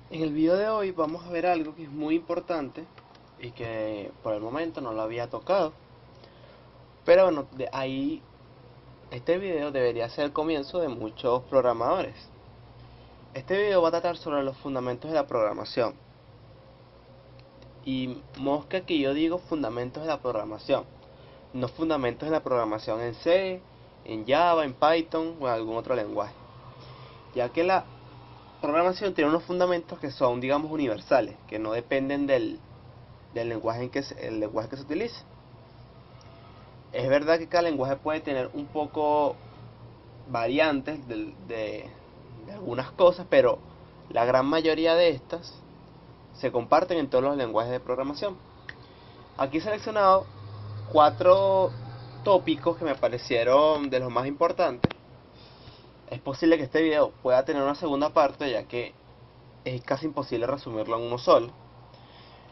En el video de hoy vamos a ver algo que es muy importante y que por el momento no lo había tocado. Pero bueno, de ahí este video debería ser el comienzo de muchos programadores. Este video va a tratar sobre los fundamentos de la programación. Y mosca que yo digo fundamentos de la programación, no fundamentos de la programación en C, en Java, en Python o en algún otro lenguaje. Ya que la programación tiene unos fundamentos que son, digamos, universales, que no dependen del lenguaje el lenguaje que se utilice. Es verdad que cada lenguaje puede tener un poco variantes de algunas cosas, pero la gran mayoría de estas se comparten en todos los lenguajes de programación. Aquí he seleccionado 4 tópicos que me parecieron de los más importantes. Es posible que este video pueda tener una segunda parte, ya que es casi imposible resumirlo en uno solo.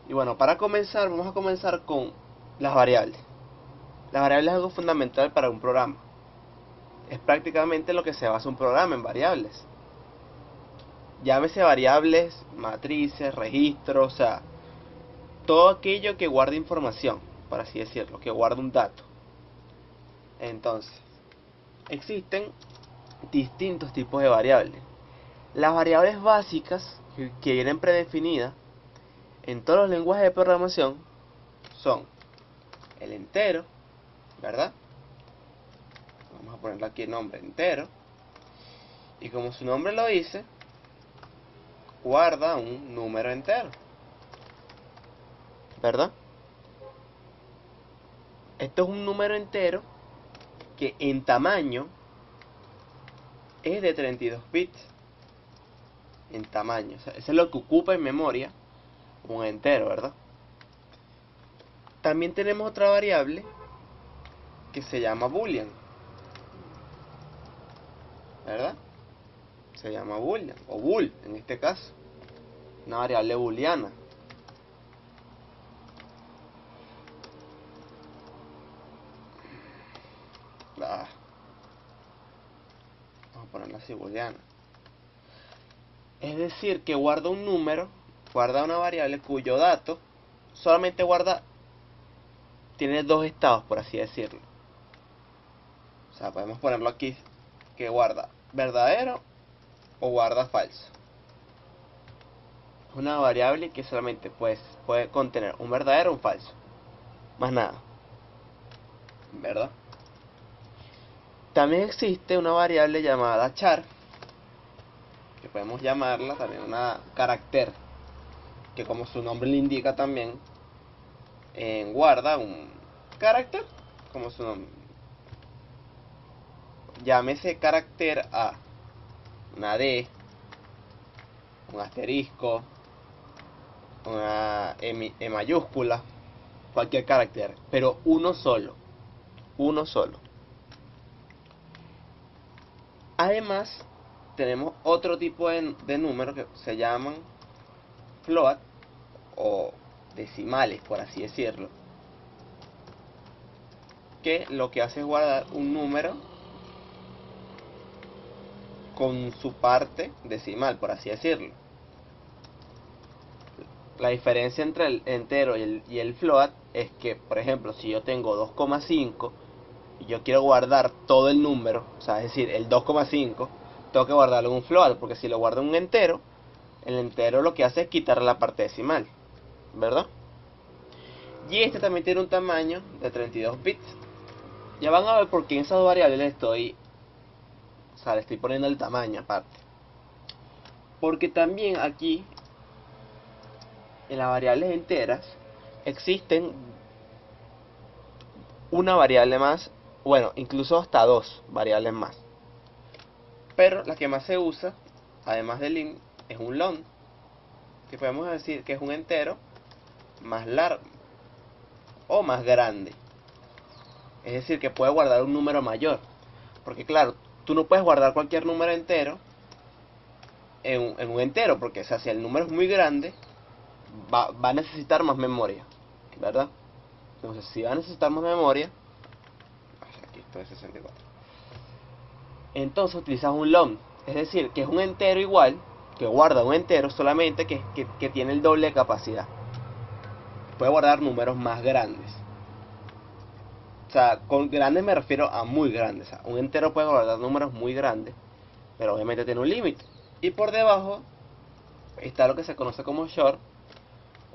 Y bueno, para comenzar, vamos a comenzar con las variables. Las variables es algo fundamental para un programa. Es prácticamente lo que se basa un programa, en variables. Llámese variables, matrices, registros, o sea, todo aquello que guarde información, por así decirlo, que guarde un dato. Entonces, existen distintos tipos de variables. Las variables básicas que vienen predefinidas en todos los lenguajes de programación son el entero, ¿verdad? Vamos a ponerle aquí el nombre entero. Y como su nombre lo dice, guarda un número entero, ¿verdad? Esto es un número entero que en tamaño es de 32 bits. En tamaño, o sea, eso es lo que ocupa en memoria un entero, ¿verdad? También tenemos otra variable que se llama boolean, ¿verdad? Se llama boolean, o bool en este caso, una variable booleana. Ah, vamos a ponerla así, booleana. Es decir, que guarda un número, guarda una variable cuyo dato solamente tiene dos estados, por así decirlo. O sea, podemos ponerlo aquí, que guarda verdadero o guarda falso. Es una variable que solamente puede contener un verdadero o un falso. Más nada, ¿verdad? También existe una variable llamada char, que podemos llamarla también una carácter, que como su nombre le indica también, guarda un carácter, como su nombre. Llámese carácter A, una D, un asterisco, una E mayúscula, cualquier carácter, pero uno solo, uno solo. Además, tenemos otro tipo de números que se llaman float o decimales, por así decirlo, que lo que hace es guardar un número con su parte decimal, por así decirlo. La diferencia entre el entero y el float es que, por ejemplo, si yo tengo 2,5 y yo quiero guardar todo el número, o sea, es decir, el 2,5, tengo que guardarlo en un float, porque si lo guardo en un entero, el entero lo que hace es quitar la parte decimal, ¿verdad? Y este también tiene un tamaño de 32 bits. Ya van a ver por qué en esas dos variables le estoy poniendo el tamaño aparte. Porque también aquí, en las variables enteras, existen una variable más, bueno, incluso hasta dos variables más. Pero la que más se usa, además del int, es un long, que podemos decir que es un entero más largo o más grande. Es decir, que puede guardar un número mayor. Porque claro, tú no puedes guardar cualquier número entero en un entero, porque o sea, si el número es muy grande, va a necesitar más memoria, ¿verdad? Entonces, si va a necesitar más memoria, aquí esto es 64. Entonces utilizas un long, es decir, que es un entero igual, que guarda un entero, solamente que tiene el doble de capacidad. Puede guardar números más grandes. O sea, con grandes me refiero a muy grandes. O sea, un entero puede guardar números muy grandes, pero obviamente tiene un límite. Y por debajo está lo que se conoce como short,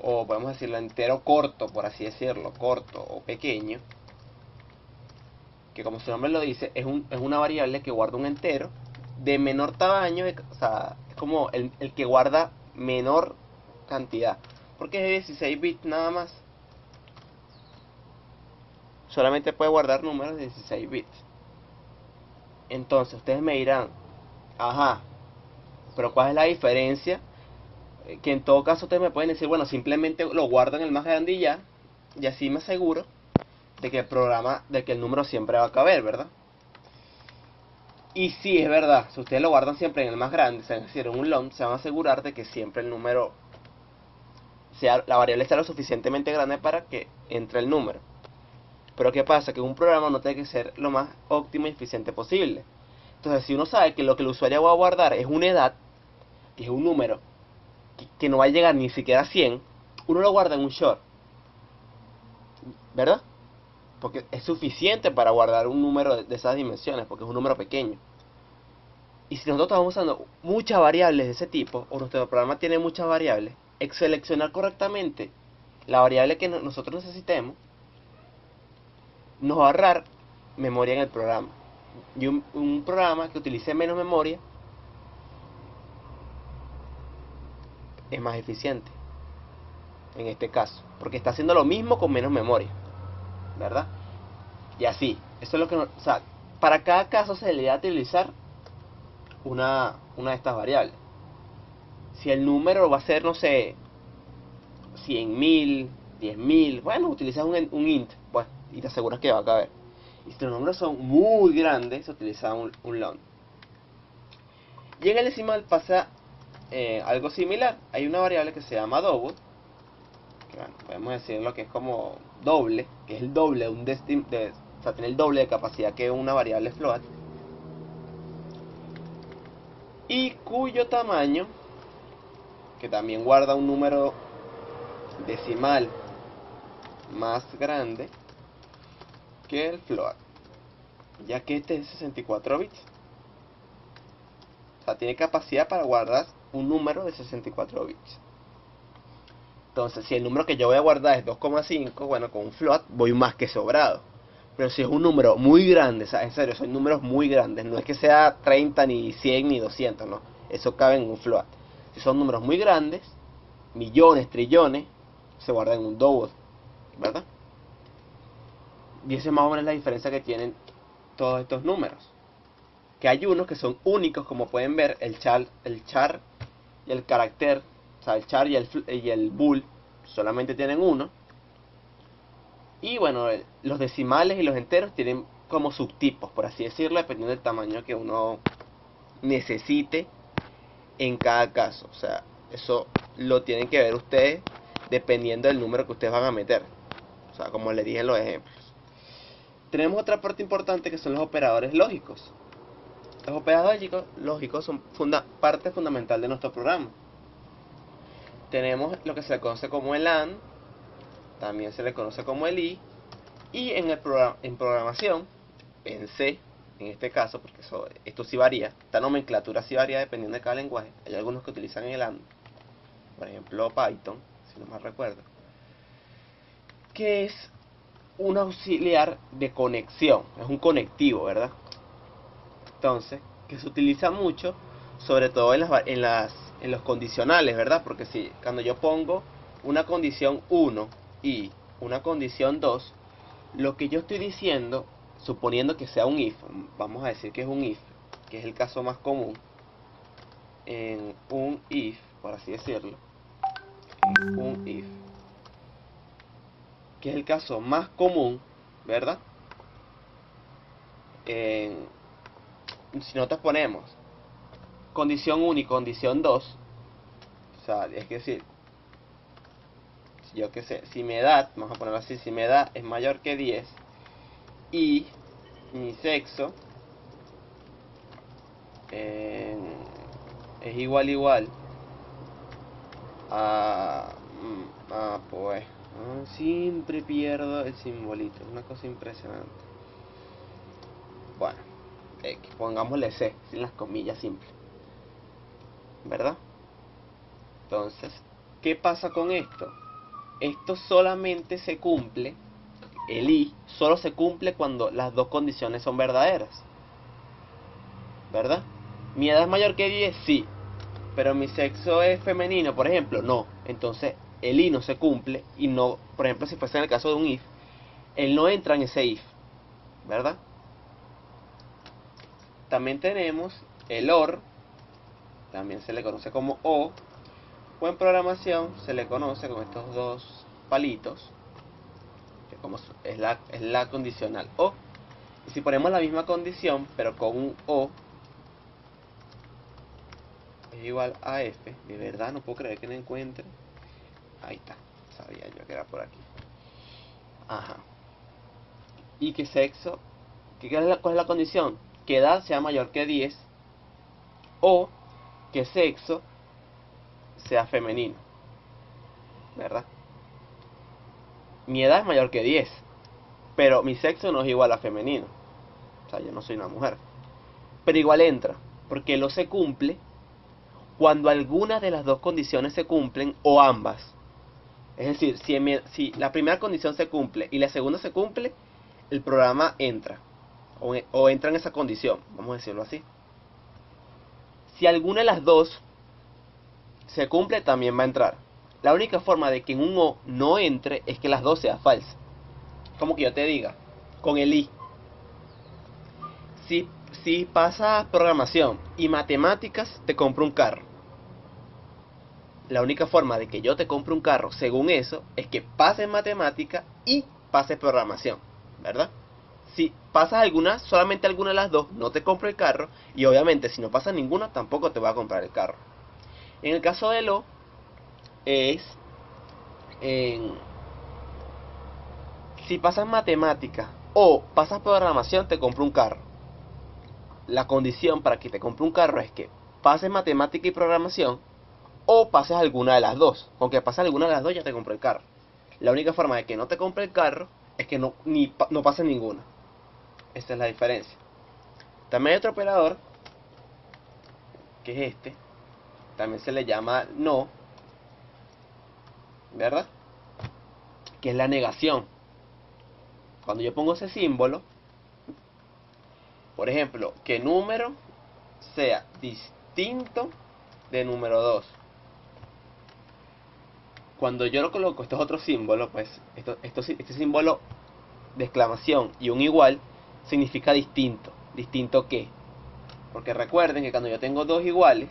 o podemos decirlo entero corto, por así decirlo, corto o pequeño, que como su nombre lo dice, es una variable que guarda un entero de menor tamaño, o sea, es como el que guarda menor cantidad, porque es de 16 bits nada más. Solamente puede guardar números de 16 bits. Entonces ustedes me dirán, ajá, pero ¿cuál es la diferencia? Que en todo caso ustedes me pueden decir, bueno, simplemente lo guardo en el más grande y así me aseguro de que el programa, de que el número siempre va a caber, ¿verdad? Y sí, es verdad, si ustedes lo guardan siempre en el más grande, es decir, en un long, se van a asegurar de que siempre el número sea, la variable sea lo suficientemente grande para que entre el número. Pero ¿qué pasa? Que un programa no tiene que ser lo más óptimo y eficiente posible. Entonces, si uno sabe que lo que el usuario va a guardar es una edad, que es un número, que no va a llegar ni siquiera a 100, uno lo guarda en un short, ¿verdad? Porque es suficiente para guardar un número de esas dimensiones, porque es un número pequeño. Y si nosotros estamos usando muchas variables de ese tipo, o nuestro programa tiene muchas variables, seleccionar correctamente la variable que nosotros necesitemos nos va a ahorrar memoria en el programa. Y un programa que utilice menos memoria es más eficiente en este caso, porque está haciendo lo mismo con menos memoria, ¿verdad? Y así, eso es lo que o sea, para cada caso se le da a utilizar una de estas variables. Si el número va a ser, no sé, 100.000, 10.000, bueno, utilizas un int, pues, y te aseguras que va a caber. Y si los números son muy grandes, se utiliza un long. Y en el decimal pasa algo similar. Hay una variable que se llama double, que bueno, podemos decirlo que es como doble, que es el doble de o sea, tiene el doble de capacidad que una variable float, y cuyo tamaño, que también guarda un número decimal más grande que el float, ya que este es 64 bits. O sea, tiene capacidad para guardar un número de 64 bits. Entonces, si el número que yo voy a guardar es 2,5, bueno, con un float voy más que sobrado. Pero si es un número muy grande, o sea, en serio, son números muy grandes, no es que sea 30, ni 100, ni 200, no. Eso cabe en un float. Si son números muy grandes, millones, trillones, se guardan en un double, ¿verdad? Y esa es más o menos la diferencia que tienen todos estos números. Que hay unos que son únicos, como pueden ver, el char y el carácter, o sea, el char y el bool solamente tienen uno. Y bueno, los decimales y los enteros tienen como subtipos, por así decirlo, dependiendo del tamaño que uno necesite en cada caso. O sea, eso lo tienen que ver ustedes dependiendo del número que ustedes van a meter. O sea, como les dije en los ejemplos. Tenemos otra parte importante que son los operadores lógicos. Los operadores lógicos son parte fundamental de nuestro programa. Tenemos lo que se le conoce como el AND, también se le conoce como el y en programación, en C, en este caso, porque esto sí varía, esta nomenclatura sí varía dependiendo de cada lenguaje. Hay algunos que utilizan el AND, por ejemplo Python, si no mal recuerdo, que es un auxiliar de conexión, es un conectivo, ¿verdad? Entonces, que se utiliza mucho, sobre todo en los condicionales, ¿verdad? Porque si cuando yo pongo una condición 1 y una condición 2, lo que yo estoy diciendo, suponiendo que sea un if, vamos a decir que es un if, que es el caso más común, en un if, por así decirlo, en un if, que es el caso más común, ¿verdad? Si nosotros ponemos condición 1 y condición 2, o sea, es decir, yo que sé, si mi edad, vamos a ponerlo así, si mi edad es mayor que 10 y mi sexo es igual a... pues... siempre pierdo el simbolito, es una cosa impresionante. Bueno, pongámosle C, sin las comillas simples, ¿verdad? Entonces, ¿qué pasa con esto? Esto solamente se cumple, el I solo se cumple cuando las dos condiciones son verdaderas, ¿verdad? ¿Mi edad es mayor que 10? Sí. Pero mi sexo es femenino, por ejemplo, no. Entonces, el I no se cumple y no, por ejemplo, si fuese en el caso de un if, él no entra en ese if, ¿verdad? También tenemos el OR, también se le conoce como O en programación se le conoce con estos dos palitos, que como es la condicional O. Y si ponemos la misma condición, pero con un O es igual a F, de verdad no puedo creer que no encuentre. Ahí está, sabía yo que era por aquí. Ajá. Y que sexo, ¿cuál es la condición? Que edad sea mayor que 10 o que sexo sea femenino, ¿verdad? Mi edad es mayor que 10, pero mi sexo no es igual a femenino. O sea, yo no soy una mujer. Pero igual entra, porque lo se cumple cuando alguna de las dos condiciones se cumplen o ambas. Es decir, si la primera condición se cumple y la segunda se cumple, el programa entra. O entra en esa condición, vamos a decirlo así. Si alguna de las dos se cumple, también va a entrar. La única forma de que en un O no entre es que las dos sean falsas. Como que yo te diga, con el I. Si pasas programación y matemáticas, te compro un carro. La única forma de que yo te compre un carro, según eso, es que pases matemática y pases programación, ¿verdad? Si pasas solamente alguna de las dos, no te compro el carro. Y obviamente si no pasas ninguna, tampoco te voy a comprar el carro. En el caso de lo, es... si pasas matemática o pasas programación, te compro un carro. La condición para que te compre un carro es que pases matemática y programación o pases alguna de las dos. Con que pases alguna de las dos ya te compro el carro. La única forma de que no te compre el carro es que no pases ninguna. Esa es la diferencia. También hay otro operador, que es este. También se le llama no, ¿verdad? Que es la negación. Cuando yo pongo ese símbolo, por ejemplo, que número sea distinto de número 2. Cuando yo lo coloco estos otros símbolos, pues este símbolo de exclamación y un igual significa distinto. ¿Distinto qué? Porque recuerden que cuando yo tengo dos iguales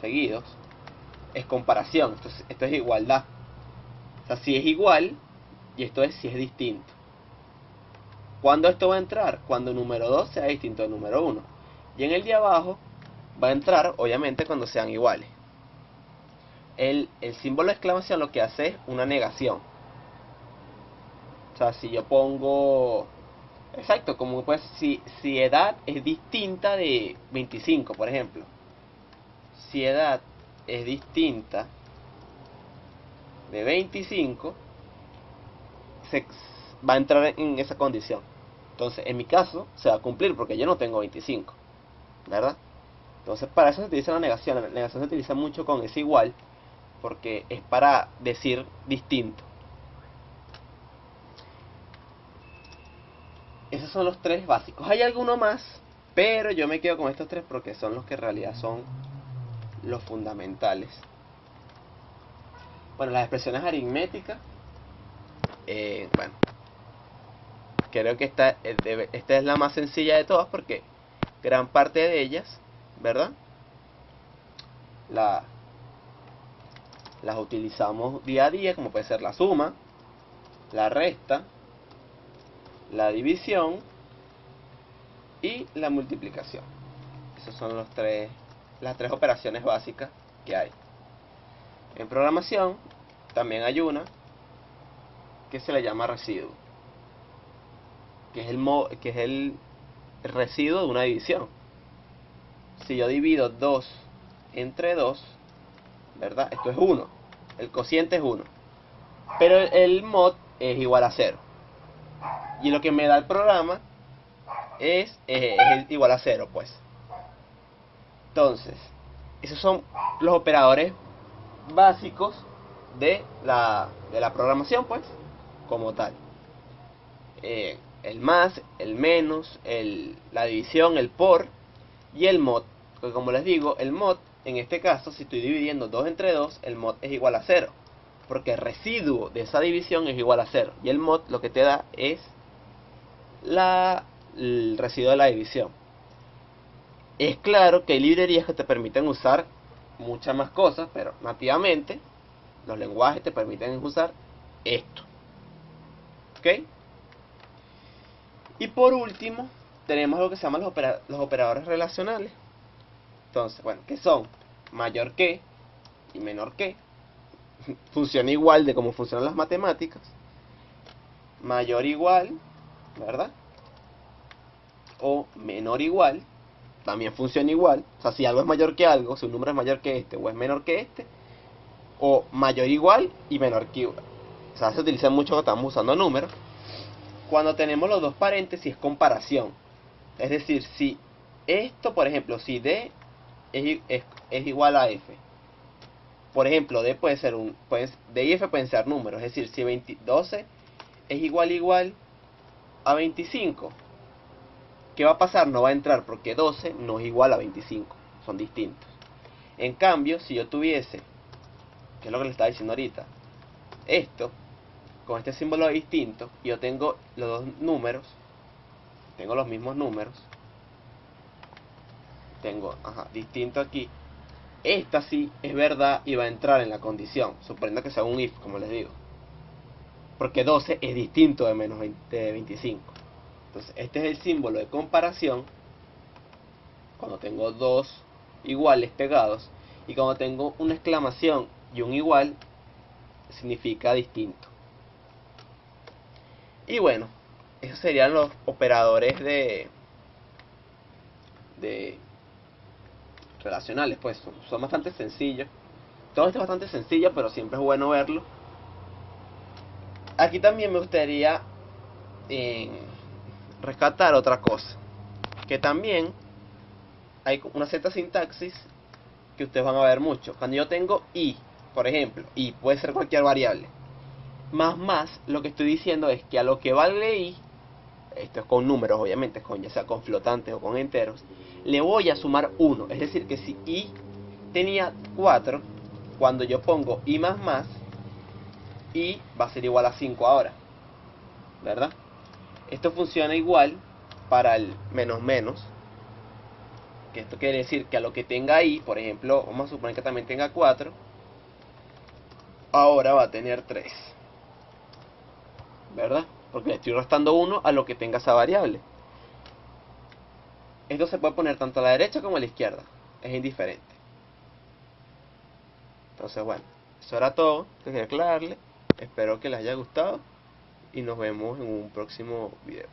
seguidos, es comparación. Esto es igualdad. O sea, si es igual y esto es si es distinto. ¿Cuándo esto va a entrar? Cuando número 2 sea distinto de número 1. Y en el de abajo va a entrar, obviamente, cuando sean iguales. El símbolo de exclamación lo que hace es una negación. O sea, si yo pongo... Exacto, como pues si edad es distinta de 25, por ejemplo. Si edad es distinta de 25, se va a entrar en esa condición. Entonces, en mi caso, se va a cumplir porque yo no tengo 25, ¿verdad? Entonces, para eso se utiliza la negación. La negación se utiliza mucho con ese igual, porque es para decir distinto. Esos son los tres básicos. Hay alguno más, pero yo me quedo con estos tres porque son los que en realidad son los fundamentales. Bueno, las expresiones aritméticas, bueno, creo que esta es la más sencilla de todas porque gran parte de ellas, ¿verdad? Las utilizamos día a día, como puede ser la suma, la resta, la división y la multiplicación. Esas son las tres operaciones básicas que hay. En programación también hay una que se le llama residuo, que es el residuo de una división. Si yo divido dos entre 2, ¿verdad? Esto es 1, el cociente es 1, pero el mod es igual a 0. Y lo que me da el programa es igual a 0, pues. Entonces, esos son los operadores básicos de la programación, pues, como tal. El más, el menos, la división, el por y el mod. Porque como les digo, el mod, en este caso, si estoy dividiendo 2 entre 2, el mod es igual a 0. Porque el residuo de esa división es igual a 0. Y el mod lo que te da es el residuo de la división. Es claro que hay librerías que te permiten usar muchas más cosas, pero nativamente los lenguajes te permiten usar esto. ¿Ok? Y por último, tenemos lo que se llaman los operadores relacionales. Entonces, bueno, ¿qué son? Mayor que y menor que. Funciona igual de cómo funcionan las matemáticas. Mayor igual, ¿verdad? O menor igual, también funciona igual. O sea, si algo es mayor que algo, si un número es mayor que este o es menor que este, o mayor igual y menor que igual. O sea, se utiliza mucho cuando estamos usando números. Cuando tenemos los dos paréntesis es comparación. Es decir, si esto, por ejemplo, si D es igual a F. Por ejemplo, D puede ser D y F pueden ser números. Es decir, si 12 es igual a 25, ¿qué va a pasar? No va a entrar porque 12 no es igual a 25. Son distintos. En cambio, si yo tuviese, que es lo que le estaba diciendo ahorita, esto, con este símbolo distinto, y yo tengo los dos números, tengo los mismos números, tengo, distinto aquí, esta sí es verdad y va a entrar en la condición, suponiendo que sea un if, como les digo. Porque 12 es distinto de menos de 25. Entonces, este es el símbolo de comparación cuando tengo dos iguales pegados. Y cuando tengo una exclamación y un igual, significa distinto. Y bueno, esos serían los operadores de relacionales, pues son bastante sencillos. Todo esto es bastante sencillo, pero siempre es bueno verlo. Aquí también me gustaría rescatar otra cosa, que también hay una cierta sintaxis que ustedes van a ver mucho. Cuando yo tengo i, por ejemplo, i puede ser cualquier variable, más, lo que estoy diciendo es que a lo que vale i, esto es con números obviamente, ya sea con flotantes o con enteros, le voy a sumar 1. Es decir, que si i tenía 4, cuando yo pongo i más, i va a ser igual a 5 ahora, ¿verdad? Esto funciona igual para el menos, que esto quiere decir que a lo que tenga i, por ejemplo, vamos a suponer que también tenga 4, ahora va a tener 3, ¿verdad? Porque le estoy restando 1 a lo que tenga esa variable. Esto se puede poner tanto a la derecha como a la izquierda, es indiferente. Entonces, bueno, eso era todo que quería aclararle. Espero que les haya gustado y nos vemos en un próximo video.